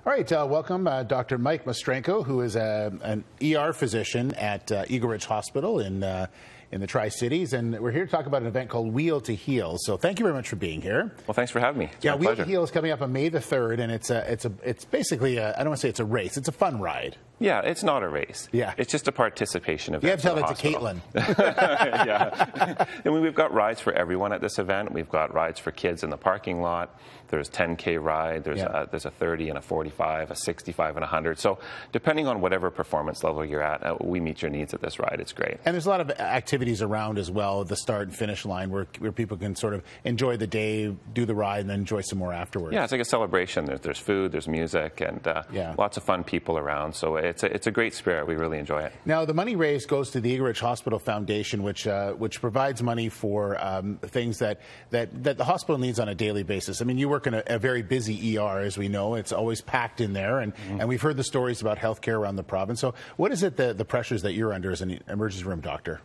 All right, welcome Dr. Mike Mostrenko, who is an ER physician at Eagle Ridge Hospital in the Tri-Cities, and we're here to talk about an event called Wheel to Heal. So thank you very much for being here. Well, thanks for having me. It's yeah, my Wheel pleasure. to Heal is coming up on May the 3rd, and it's basically I don't want to say it's a race. It's a fun ride. Yeah, it's not a race. Yeah. It's just a participation event. You have to tell for that the to hospital. Caitlin. Yeah. I mean, we've got rides for everyone at this event. We've got rides for kids in the parking lot. There's 10K ride. There's a 30 and a 45, a 65 and a 100. So depending on whatever performance level you're at, we meet your needs at this ride. It's great. And there's a lot of activities around as well, the start and finish line, where people can sort of enjoy the day, do the ride, and then enjoy some more afterwards. Yeah, it's like a celebration. There's food, there's music, and lots of fun people around. So it's a great spirit. We really enjoy it. Now, the money raised goes to the Eagle Ridge Hospital Foundation, which provides money for things that the hospital needs on a daily basis. I mean, you work in a very busy ER, as we know. It's always packed in there, and we've heard the stories about healthcare around the province. So what is it, the pressures that you're under as an emergency room doctor?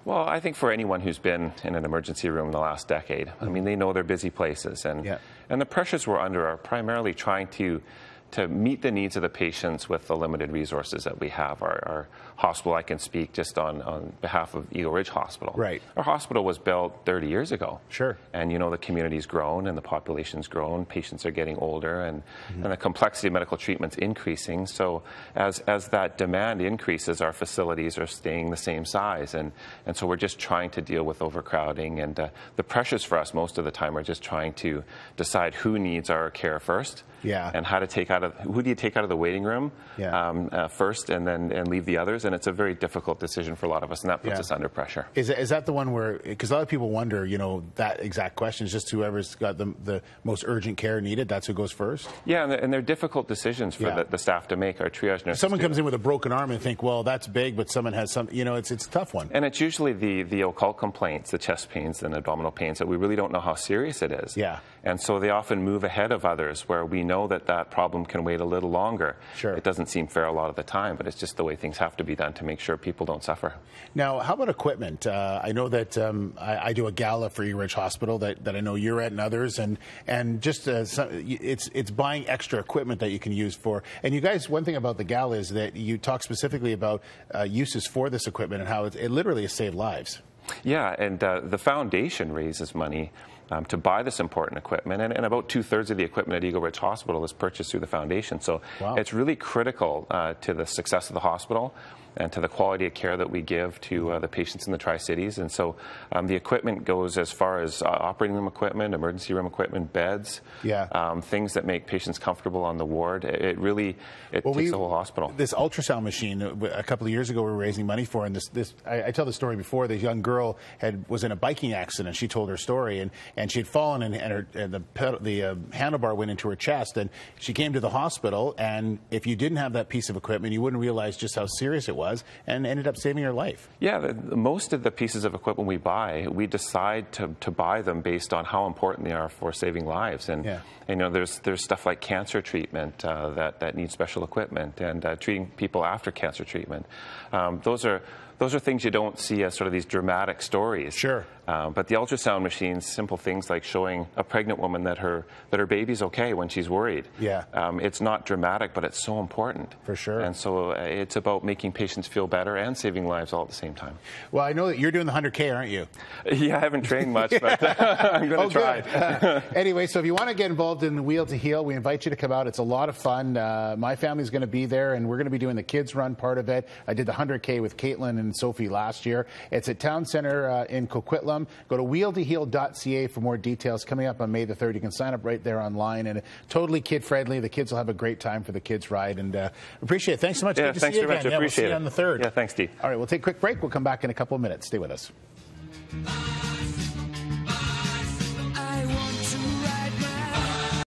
Well, I think for anyone who's been in an emergency room in the last decade, I mean, they know they're busy places. And the pressures we're under are primarily trying to meet the needs of the patients with the limited resources that we have. Our hospital, I can speak just on behalf of Eagle Ridge Hospital. Right. Our hospital was built 30 years ago. Sure. And, you know, the community's grown and the population's grown. Patients are getting older and the complexity of medical treatment's increasing. So as that demand increases, our facilities are staying the same size. And so we're just trying to deal with overcrowding. And the pressures for us most of the time are just trying to decide who needs our care first. Yeah. And how to who do you take out of the waiting room first, and then leave the others? And it's a very difficult decision for a lot of us, and that puts us under pressure. Is that the one where, because a lot of people wonder, you know, that exact question is just whoever's got the most urgent care needed, that's who goes first? Yeah, and they're difficult decisions for the staff to make. Our triage nurses. Someone comes in with a broken arm and think, well, that's big, but someone has some, you know, it's a tough one. And it's usually the occult complaints, the chest pains and abdominal pains, that we really don't know how serious it is. Yeah. And so they often move ahead of others where we know that problem can wait a little longer. Sure. It doesn't seem fair a lot of the time, but it's just the way things have to be done to make sure people don't suffer. Now, how about equipment? I know that I do a gala for Eagle Ridge Hospital that I know you're at and others, and just it's buying extra equipment that you can use for. And you guys, one thing about the gala is that you talk specifically about uses for this equipment and how it literally has saved lives. Yeah, and the foundation raises money to buy this important equipment, and about 2/3 of the equipment at Eagle Ridge Hospital is purchased through the foundation. So it's really critical to the success of the hospital and to the quality of care that we give to the patients in the Tri-Cities. And so the equipment goes as far as operating room equipment, emergency room equipment, beds, things that make patients comfortable on the ward. It takes the whole hospital. This ultrasound machine, a couple of years ago, we were raising money for, and I tell the story before. This young girl was in a biking accident. She told her story, and she had fallen, and the handlebar went into her chest, and she came to the hospital. And if you didn't have that piece of equipment, you wouldn't realize just how serious it was, and ended up saving her life. Yeah, most of the pieces of equipment we buy, we decide to buy them based on how important they are for saving lives. And you know, there's stuff like cancer treatment that needs special equipment, and treating people after cancer treatment. Those are things you don't see as sort of these dramatic stories. Sure. But the ultrasound machines, simple things like showing a pregnant woman that her baby's okay when she's worried. Yeah. It's not dramatic, but it's so important. For sure. And so it's about making patients feel better and saving lives all at the same time. Well, I know that you're doing the 100K, aren't you? Yeah, I haven't trained much, but I'm going to try. Anyway, so if you want to get involved in Wheel to Heal, we invite you to come out. It's a lot of fun. My family's going to be there, and we're going to be doing the kids run part of it. I did the 100K with Caitlin and Sophie last year. It's at Town Centre in Coquitlam. Go to wheeltoheal.ca for more details. Coming up on May the 3rd. You can sign up right there online, and totally kid-friendly. The kids will have a great time for the kids' ride, and appreciate it. Thanks so much. Yeah, Good to thanks see you very again. much. I appreciate we'll see you on the 3rd. Yeah, thanks, Steve. All right, we'll take a quick break. We'll come back in a couple of minutes. Stay with us.